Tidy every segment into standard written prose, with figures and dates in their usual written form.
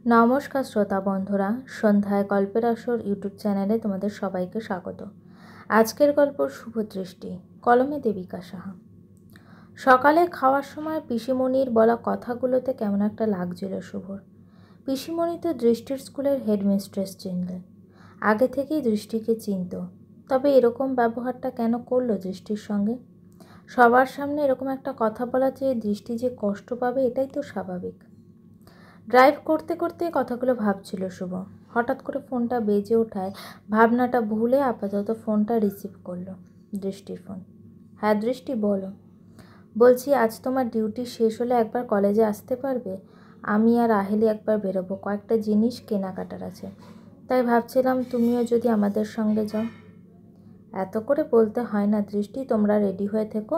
নমস্কার শ্রোতা বন্ধুরা, সন্ধ্যায় গল্পের আসর ইউটিউব চ্যানেলে তোমাদের সবাইকে স্বাগত। আজকের গল্প শুভ দৃষ্টি, কলমে দেবিকা সাহা। সকালে খাওয়ার সময় পিসিমণির বলা কথাগুলোতে কেমন একটা লাগছিল শুভর। পিসিমণি তো দৃষ্টির স্কুলের হেডমিস্ট্রেস চিনলেন, আগে থেকেই দৃষ্টিকে চিনত। তবে এরকম ব্যবহারটা কেন করলো দৃষ্টির সঙ্গে? সবার সামনে এরকম একটা কথা বলা চেয়ে দৃষ্টি যে কষ্ট পাবে এটাই তো স্বাভাবিক। ড্রাইভ করতে করতে কথাগুলো ভাবছিল শুভ। হঠাৎ করে ফোনটা বেজে ওঠায় ভাবনাটা ভুলে আপাতত ফোনটা রিসিভ করলো। দৃষ্টির ফোন। হ্যাঁ দৃষ্টি, বলো। বলছি, আজ তোমার ডিউটি শেষ হলে একবার কলেজে আসতে পারবে? আমি আর আহেলি একবার বেরোবো, কয়েকটা জিনিস কেনাকাটার আছে, তাই ভাবছিলাম তুমিও যদি আমাদের সঙ্গে যাও। এত করে বলতে হয় না দৃষ্টি, তোমরা রেডি হয়ে থেকো,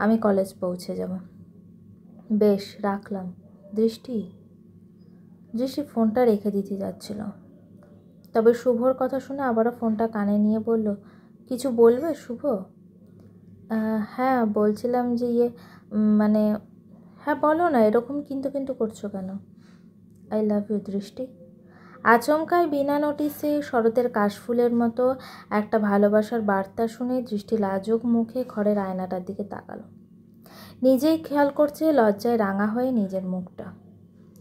আমি কলেজ পৌঁছে যাব। বেশ, রাখলাম। দৃষ্টি ফোনটা রেখে দিতে যাচ্ছিল, তবে শুভর কথা শুনে আবারও ফোনটা কানে নিয়ে বলল, কিছু বলবে শুভ? হ্যাঁ বলছিলাম যে মানে হ্যাঁ বলো না, এরকম কিন্তু কিন্তু করছো কেন? আই লাভ ইউ দৃষ্টি। আচমকায় বিনা নোটিসে শরতের কাশফুলের মতো একটা ভালোবাসার বার্তা শুনে দৃষ্টি লাজুক মুখে ঘরের আয়নাটার দিকে তাকালো। নিজেই খেয়াল করছে লজ্জায় রাঙা হয়ে নিজের মুখটা।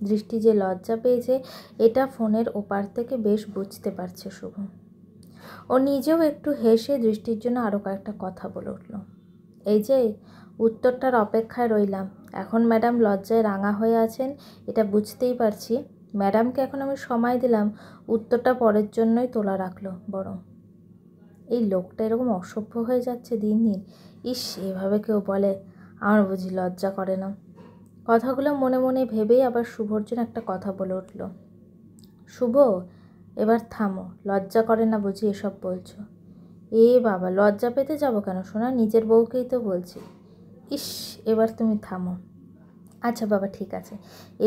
দৃষ্টি যে লজ্জা পেয়েছে এটা ফোনের ওপার থেকে বেশ বুঝতে পারছে শুভ। ও নিজেও একটু হেসে দৃষ্টির জন্য আরও কয়েকটা কথা বলে উঠল। এই যে, উত্তরটার অপেক্ষায় রইলাম। এখন ম্যাডাম লজ্জায় রাঙা হয়ে আছেন, এটা বুঝতেই পারছি। ম্যাডামকে এখন আমি সময় দিলাম, উত্তরটা পরের জন্যই তোলা রাখলো বরং। এই লোকটা এরকম অসভ্য হয়ে যাচ্ছে দিন দিন। ইস, এভাবে কেউ বলে? আমার বুঝি লজ্জা করে না? কথাগুলো মনে মনে ভেবেই আবার শুভর জন্য একটা কথা বলে উঠল। শুভ, এবার থামো, লজ্জা করে না বুঝি এসব বলছো? এ বাবা, লজ্জা পেতে যাবো কেন শোনা, নিজের বউকেই তো বলছি। ইস, এবার তুমি থামো। আচ্ছা বাবা, ঠিক আছে,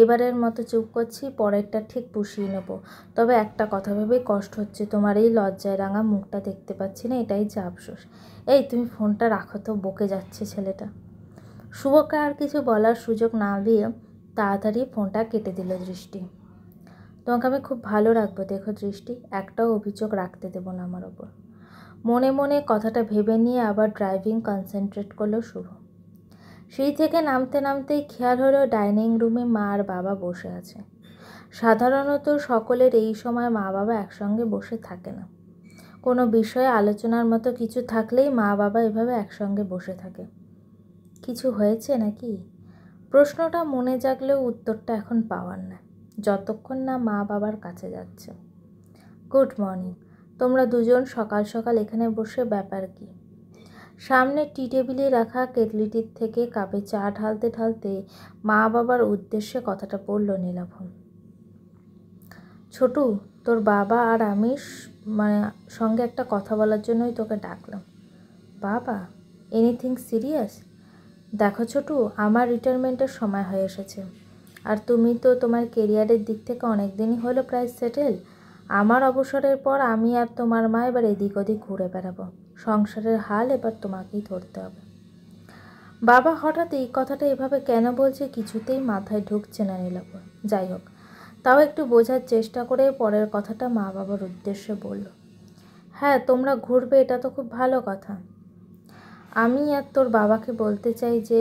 এবারের মতো চুপ করছি, পরেরটা ঠিক পুষিয়ে নেবো। তবে একটা কথা ভেবেই কষ্ট হচ্ছে, তোমার এই লজ্জায় রাঙা মুখটা দেখতে পাচ্ছি না, এটাই যে আফসোস। এই তুমি ফোনটা রাখো তো, বকে যাচ্ছে ছেলেটা। শুভকে আর কিছু বলার সুযোগ না দিয়ে তাড়াতাড়ি ফোনটা কেটে দিল দৃষ্টি। তোমাকে আমি খুব ভালো রাখবো দেখো দৃষ্টি, একটাও অভিযোগ রাখতে দেবো না আমার ওপর। মনে মনে কথাটা ভেবে নিয়ে আবার ড্রাইভিং কনসেন্ট্রেট করলো শুভ। সিঁড়ি থেকে নামতে নামতেই খেয়াল হলো ডাইনিং রুমে মা আর বাবা বসে আছে। সাধারণত সকলের এই সময় মা বাবা একসঙ্গে বসে থাকে না। কোনো বিষয়ে আলোচনার মতো কিছু থাকলেই মা বাবা এভাবে একসঙ্গে বসে থাকে। কিছু হয়েছে নাকি? প্রশ্নটা মনে জাগলেও উত্তরটা এখন পাওয়ার না, যতক্ষণ না মা বাবার কাছে যাচ্ছে। গুড মর্নিং, তোমরা দুজন সকাল সকাল এখানে বসে ব্যাপার কি? সামনে টি টেবিলে রাখা কেটলিটির থেকে কাপে চা ঢালতে ঢালতে মা বাবার উদ্দেশ্যে কথাটা বলল নীলাভন। ছোটু, তোর বাবা আর আমি সঙ্গে একটা কথা বলার জন্যই তোকে ডাকলাম। বাবা, এনিথিং সিরিয়াস? দেখো ছোটু, আমার রিটায়ারমেন্টের সময় হয়ে এসেছে, আর তুমি তো তোমার কেরিয়ারের দিক থেকে অনেক দিনই হলো প্রায় সেটেল। আমার অবসরের পর আমি আর তোমার মা এবার এদিক ওদিক ঘুরে বেড়াবো। সংসারের হাল এবার তোমাকেই ধরতে হবে। বাবা হঠাৎ এই কথাটা এভাবে কেন বলছে কিছুতেই মাথায় ঢুকছে না নীলাভর। যাই হোক, তাও একটু বোঝার চেষ্টা করে পরের কথাটা মা বাবার উদ্দেশ্যে বলল। হ্যাঁ, তোমরা ঘুরবে, এটা তো খুব ভালো কথা। আমি আর তোর বাবাকে বলতে চাই যে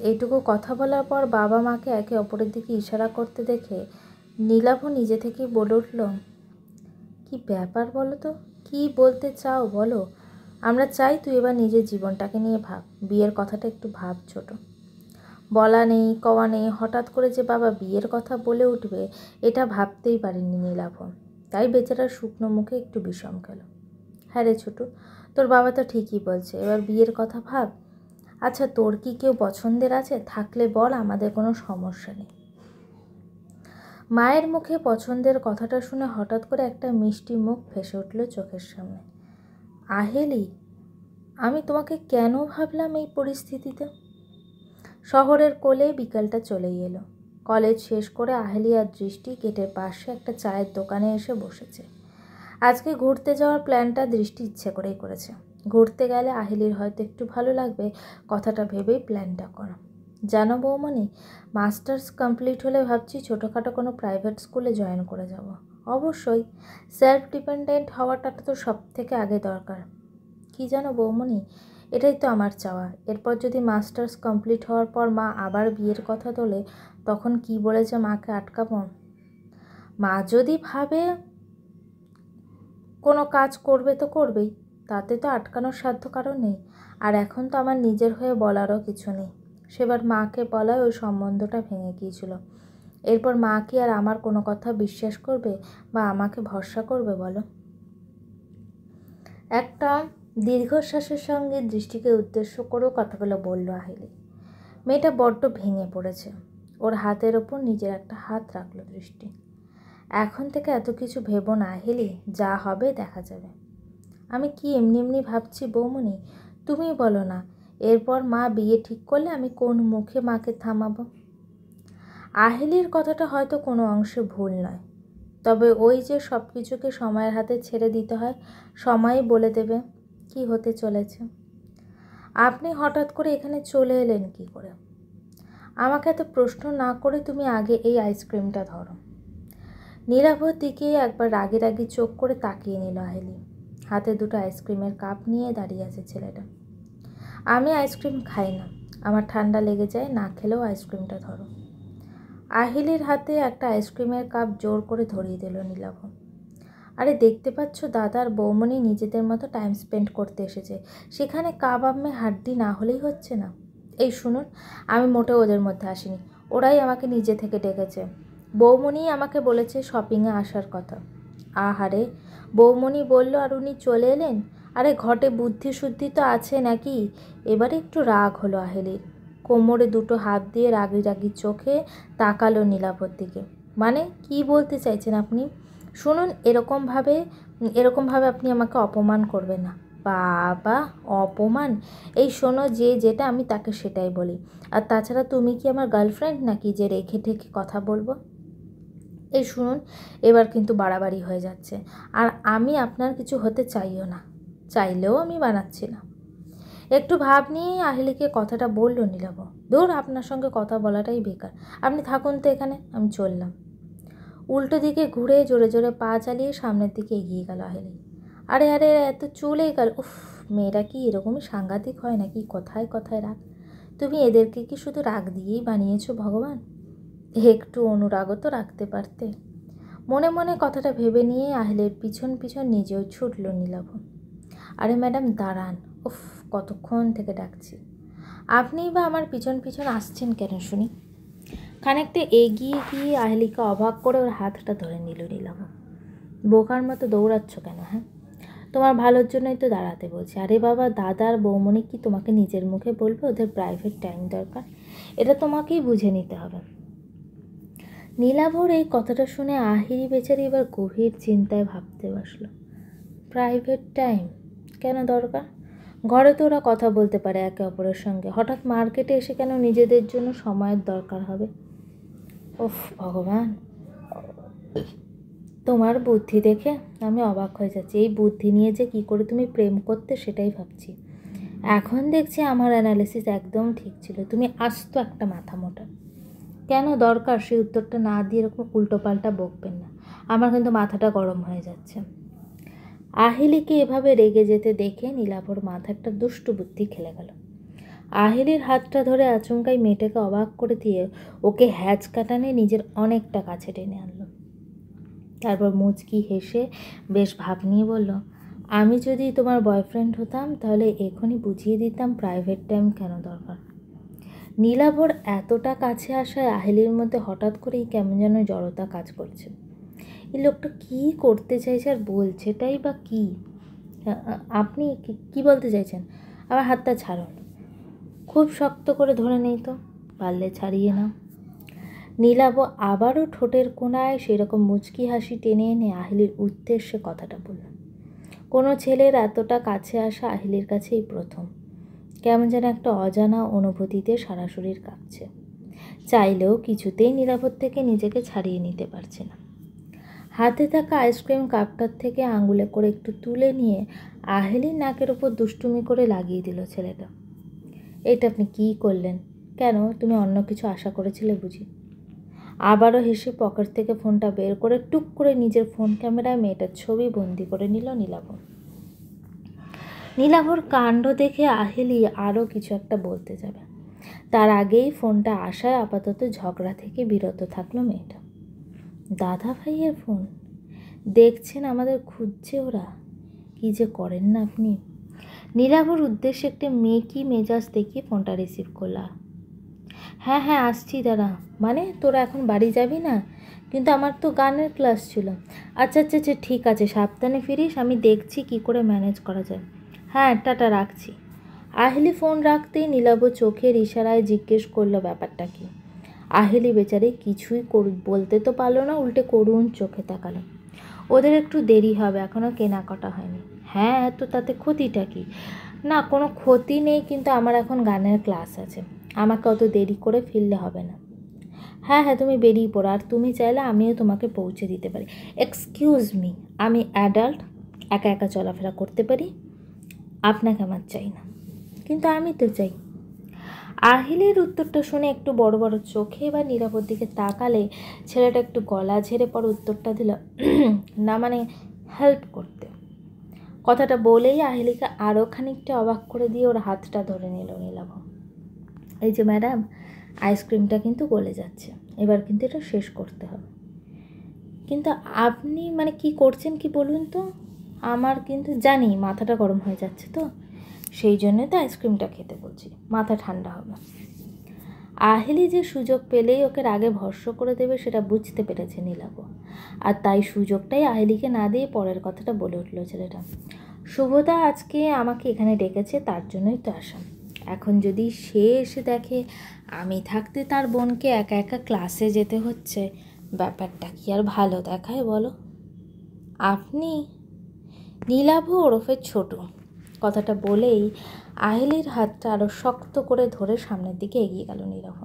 এইটুকু কথা বলার পর বাবা মাকে একে অপরের দিকে ইশারা করতে দেখে নীলাভ নিজে থেকেই বলে উঠল, কি ব্যাপার বলো তো, কি বলতে চাও বলো? আমরা চাই তুই এবার নিজের জীবনটাকে নিয়ে ভাব, বিয়ের কথাটা একটু ভাব ছোট। বলা নেই কওয়া নেই, হঠাৎ করে যে বাবা বিয়ের কথা বলে উঠবে এটা ভাবতেই পারেনি নীলাভ। তাই বেচারা শুকনো মুখে একটু বিষম খেল। হ্যাঁ রে ছোটু, তোর বাবা তো ঠিকই বলছে, এবার বিয়ের কথা ভাব। আচ্ছা, তোর কি কেউ পছন্দের আছে? থাকলে বল, আমাদের কোনো সমস্যা নেই। মায়ের মুখে পছন্দের কথাটা শুনে হঠাৎ করে একটা মিষ্টি মুখ ভেসে উঠল চোখের সামনে। আহেলি, আমি তোমাকে কেন ভাবলাম এই পরিস্থিতিতে? শহরের কোলে বিকালটা চলেই এলো। কলেজ শেষ করে আহেলি আর দৃষ্টি গেটের পাশে একটা চায়ের দোকানে এসে বসেছে। আজকে ঘুরতে যাওয়ার প্ল্যানটা দৃষ্টি ইচ্ছে করেই করেছে। ঘুরতে গেলে আহেলির হয়তো একটু ভালো লাগবে, কথাটা ভেবেই প্ল্যানটা করা। জানো বৌমণি, মাস্টার্স কমপ্লিট হলে ভাবছি ছোটোখাটো কোনো প্রাইভেট স্কুলে জয়েন করে যাব। অবশ্যই সেলফ ডিপেন্ডেন্ট হওয়াটা তো সব থেকে আগে দরকার। কি জানো বৌমণি, এটাই তো আমার চাওয়া। এরপর যদি মাস্টার্স কমপ্লিট হওয়ার পর মা আবার বিয়ের কথা তোলে, তখন কি বলে যে মাকে আটকাবো? মা যদি ভাবে কোনো কাজ করবে তো করবেই, তাতে তো আটকানোর সাধ্য কারণ নেই। আর এখন তো আমার নিজের হয়ে বলারও কিছু নেই। সেবার মাকে বলায় ওই সম্বন্ধটা ভেঙে গিয়েছিল। এরপর মা কি আর আমার কোনো কথা বিশ্বাস করবে বা আমাকে ভরসা করবে বলো? একটা দীর্ঘশ্বাসের সঙ্গে দৃষ্টিকে উদ্দেশ্য করেও কথাগুলো বলল আহিলি। মেয়েটা বড্ড ভেঙে পড়েছে। ওর হাতের ওপর নিজের একটা হাত রাখলো দৃষ্টি। এখন থেকে এত কিছু ভেবো না আহিলি, যা হবে দেখা যাবে। আমি কি এমনি এমনি ভাবছি বৌমণি, তুমিই বলো না। এরপর মা বিয়ে ঠিক করলে আমি কোন মুখে মাকে থামাবো? আহিলির কথাটা হয়তো কোনো অংশে ভুল নয়, তবে ওই যে সব কিছুকে সময়ের হাতে ছেড়ে দিতে হয়, সময়ই বলে দেবে কি হতে চলেছে। আপনি হঠাৎ করে এখানে চলে এলেন কি করে? আমাকে এত প্রশ্ন না করে তুমি আগে এই আইসক্রিমটা ধরো। নীলাভর দিকে একবার রাগে রাগে চোখ করে তাকিয়ে নিল আহিলি। হাতে দুটো আইসক্রিমের কাপ নিয়ে দাঁড়িয়ে আছে ছেলেটা। আমি আইসক্রিম খাই না, আমার ঠান্ডা লেগে যায়, না খেলেও আইসক্রিমটা ধরো। আহিলির হাতে একটা আইসক্রিমের কাপ জোর করে ধরিয়ে দিল নীলাভ। আরে দেখতে পাচ্ছ দাদার বৌমণি নিজেদের মতো টাইম স্পেন্ড করতে এসেছে, সেখানে কাবাব মে হাড্ডি না হলেই হচ্ছে না। এই শুনুন, আমি মোটেও ওদের মধ্যে আসিনি, ওরাই আমাকে নিজে থেকে ডেকেছে। বৌমণি আমাকে বলেছে শপিংয়ে আসার কথা। আহারে, বৌমণি বলল আর উনি চলে এলেন? আরে ঘটে বুদ্ধি শুদ্ধি তো আছে নাকি? এবারে একটু রাগ হলো আহিলির। কোমরে দুটো হাত দিয়ে রাগি রাগি চোখে তাকালো নীলাভর দিকে। মানে কি বলতে চাইছেন আপনি? শুনুন, এরকমভাবে আপনি আমাকে অপমান করবেন না। বাবা, অপমান? এই শোনো, যে যেটা আমি তাকে সেটাই বলি। আর তাছাড়া তুমি কি আমার গার্লফ্রেন্ড নাকি যে রেখে ঠেকে কথা বলবো? এই শুনুন, এবার কিন্তু বাড়াবাড়ি হয়ে যাচ্ছে। আর আমি আপনার কিছু হতে চাইও না, চাইলেও আমি বানাচ্ছি না। একটু ভাব নিয়েই আহিলিকে কথাটা বলল নীলাভ। ধুর, আপনার সঙ্গে কথা বলাটাই বেকার, আপনি থাকুন তো এখানে, আমি চললাম। উল্টো দিকে ঘুরে জোরে জোরে পা চালিয়ে সামনের দিকে এগিয়ে গেল আহিলি। আরে আরে, এত চলে গেল! উফ, মেয়েরা কি এরকমই সাংঘাতিক হয় নাকি? কথায় কথায় রাগ। তুমি এদেরকে কি শুধু রাগ দিয়েই বানিয়েছো ভগবান? একটু অনুরাগও তো রাখতে পারতে। মনে মনে কথাটা ভেবে নিয়ে আহিলের পিছন পিছন নিজেও ছুটল নীলাভ। আরে ম্যাডাম দাঁড়ান, উফ, কতক্ষণ থেকে ডাকছি। আপনিই বা আমার পিছন পিছন আসছেন কেন শুনি? খানিকটা এগিয়ে গিয়ে আহিলিকে অবাক করে ওর হাতটা ধরে নিল নীলাভ। বোকার মতো দৌড়াচ্ছ কেন? হ্যাঁ, তোমার ভালোর জন্যই তো দাঁড়াতে বলছি। আরে বাবা, দাদার বৌমণি কি তোমাকে নিজের মুখে বলবে ওদের প্রাইভেট টাইম দরকার? এটা তোমাকেই বুঝে নিতে হবে। নীলাভর এই কথাটা শুনে আহিরি বেচারি এবার গভীর চিন্তায় ভাবতে বসল। প্রাইভেট টাইম কেন দরকার? ঘরে তো ওরা কথা বলতে পারে একে অপরের সঙ্গে, হঠাৎ মার্কেটে এসে কেন নিজেদের জন্য সময়ের দরকার হবে? ওফ ভগবান, তোমার বুদ্ধি দেখে আমি অবাক হয়ে যাচ্ছি। এই বুদ্ধি নিয়ে যে কী করে তুমি প্রেম করতে সেটাই ভাবছি। এখন দেখছি আমার অ্যানালিসিস একদম ঠিক ছিল, তুমি আস্ত একটা মাথা মোটা। কেন দরকার সেই উত্তরটা না দিয়ে এরকম উল্টোপাল্টা বকবেন না, আমার কিন্তু মাথাটা গরম হয়ে যাচ্ছে। আহিলিকে এভাবে রেগে যেতে দেখে নীলাভর মাথা একটা দুষ্টু বুদ্ধি খেলে গেল। আহিলির হাতটা ধরে আচমকাই মেয়েটাকে অবাক করে দিয়ে ওকে হ্যাচ কাটানে নিজের অনেকটা কাছে টেনে আনলো। তারপর মুচকি হেসে বেশ ভাব নিয়ে বলল, আমি যদি তোমার বয়ফ্রেন্ড হতাম তাহলে এখনই বুঝিয়ে দিতাম প্রাইভেট টাইম কেন দরকার। নীলাভর এতটা কাছে আসায় আহিলির মধ্যে হঠাৎ করেই কেমন যেন জড়তা কাজ করছে। এই লোকটা কী করতে চাইছে আর বলছেটাই বা কী? আপনি কি বলতে চাইছেন? আমার হাতটা ছাড়ুন। খুব শক্ত করে ধরে নেই তো, পারলে ছাড়িয়ে নাও। নীলাভ আবারও ঠোঁটের কোণায় সেরকম মুচকি হাসি টেনে এনে আহিলির উদ্দেশ্যে কথাটা বলল। কোনো ছেলের এতটা কাছে আসা আহিলির কাছেই প্রথম। কেমন যেন একটা অজানা অনুভূতিতে সারা শরীর কাঁপছে। চাইলেও কিছুতেই নীলাভর থেকে নিজেকে ছাড়িয়ে নিতে পারছে না। হাতে থাকা আইসক্রিম কাপটার থেকে আঙুলে করে একটু তুলে নিয়ে আহিলির নাকের ওপর দুষ্টুমি করে লাগিয়ে দিল ছেলেটা। এটা আপনি কী করলেন? কেন, তুমি অন্য কিছু আশা করেছিলে বুঝি? আবারও হেসে পকেট থেকে ফোনটা বের করে টুক করে নিজের ফোন ক্যামেরায় মেয়েটার ছবি বন্দি করে নিল নীলাভ। নীলাভর কাণ্ড দেখে আহেলি আরও কিছু একটা বলতে যাবে, তার আগেই ফোনটা আসায় আপাতত ঝগড়া থেকে বিরত থাকলো মেয়েটা। দাদা ভাইয়ের ফোন, দেখছেন আমাদের খুঁজছে ওরা, কী যে করেন না আপনি। নীলাভর উদ্দেশ্যে একটা মেকি মেজাজ দেখিয়ে ফোনটা রিসিভ করলা। হ্যাঁ হ্যাঁ আসছি দাঁড়া। মানে তোরা এখন বাড়ি যাবি না? কিন্তু আমার তো গানের ক্লাস ছিল। আচ্ছা আচ্ছা আচ্ছা ঠিক আছে, সাবধানে ফিরিস, আমি দেখছি কি করে ম্যানেজ করা যায়। হ্যাঁ টাটা, রাখছি। আহেলি ফোন রাখতেই নীলাভ চোখের ইশারায় জিজ্ঞেস করলো ব্যাপারটা কি। আহেলি বেচারি কিছুই বলতে তো পারলো না, উল্টে করুণ চোখে তাকালো। ওদের একটু দেরি হবে, এখনও কেনাকাটা হয়নি। হ্যাঁ তো তাতে ক্ষতিটা কি? না কোনো ক্ষতি নেই, কিন্তু আমার এখন গানের ক্লাস আছে, আমাকে অত দেরি করে ফিরলে হবে না। হ্যাঁ হ্যাঁ তুমি বেরিয়ে পড়ো, আর তুমি চাইলে আমিও তোমাকে পৌঁছে দিতে পারি। এক্সকিউজ মি, আমি অ্যাডাল্ট, একা একা চলাফেরা করতে পারি, আপনাকে আমার চাই না। কিন্তু আমি তো চাই। আহিলের উত্তরটা শুনে একটু বড় বড় চোখে এবার নীলাভর দিকে তাকালে ছেলেটা একটু গলা ঝেড়ে পর উত্তরটা দিল, না মানে হেল্প করতে। কথাটা বলেই আহিলিকে আরও খানিকটা অবাক করে দিয়ে ওর হাতটা ধরে নিল নীলাভ। এই যে ম্যাডাম, আইসক্রিমটা কিন্তু গলে যাচ্ছে, এবার কিন্তু এটা শেষ করতে হবে। কিন্তু আপনি মানে কি করছেন কি বলুন তো? আমার কিন্তু জানি মাথাটা গরম হয়ে যাচ্ছে, তো সেই জন্যই তো আইসক্রিমটা খেতে বলছি, মাথা ঠান্ডা হবে। আহেলি যে সুযোগ পেলেই ওকে রাগে ভস্ম করে দেবে সেটা বুঝতে পেরেছে নীলাভ, আর তাই সুযোগটাই আহেলিকে না দিয়ে পরের কথাটা বলে উঠল ছেলেটা। শুভদা আজকে আমাকে এখানে ডেকেছে, তার জন্যই তো আসা। এখন যদি সে এসে দেখে আমি থাকতে তার বোনকে একা একা ক্লাসে যেতে হচ্ছে, ব্যাপারটা কি আর ভালো দেখায় বলো? আপনি? নীলাভ ওরফে ছোট। কথাটা বলেই আহেলির হাতটা আরও শক্ত করে ধরে সামনের দিকে এগিয়ে গেল নীলাভ।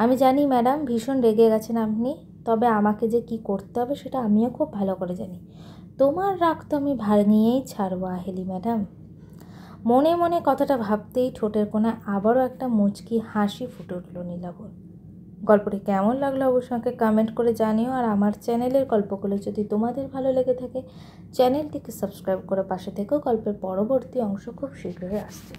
আমি জানি ম্যাডাম ভীষণ রেগে গেছেন আপনি, তবে আমাকে যে কি করতে হবে সেটা আমিও খুব ভালো করে জানি। তোমার রাগ তো আমি ভাঙিয়েই ছাড়বো আহেলি ম্যাডাম। মনে মনে কথাটা ভাবতেই ঠোঁটের কোণায় আবারও একটা মুচকি হাসি ফুটে উঠল নীলাভর। গল্পটি কেমন লাগলো অবশ্যই আমাকে কমেন্ট করে জানিও, আর আমার চ্যানেলের গল্পগুলো যদি তোমাদের ভালো লেগে থাকে চ্যানেলটিকে সাবস্ক্রাইব করে পাশে থেকেও, গল্পের পরবর্তী অংশ খুব শীঘ্রই আসছে।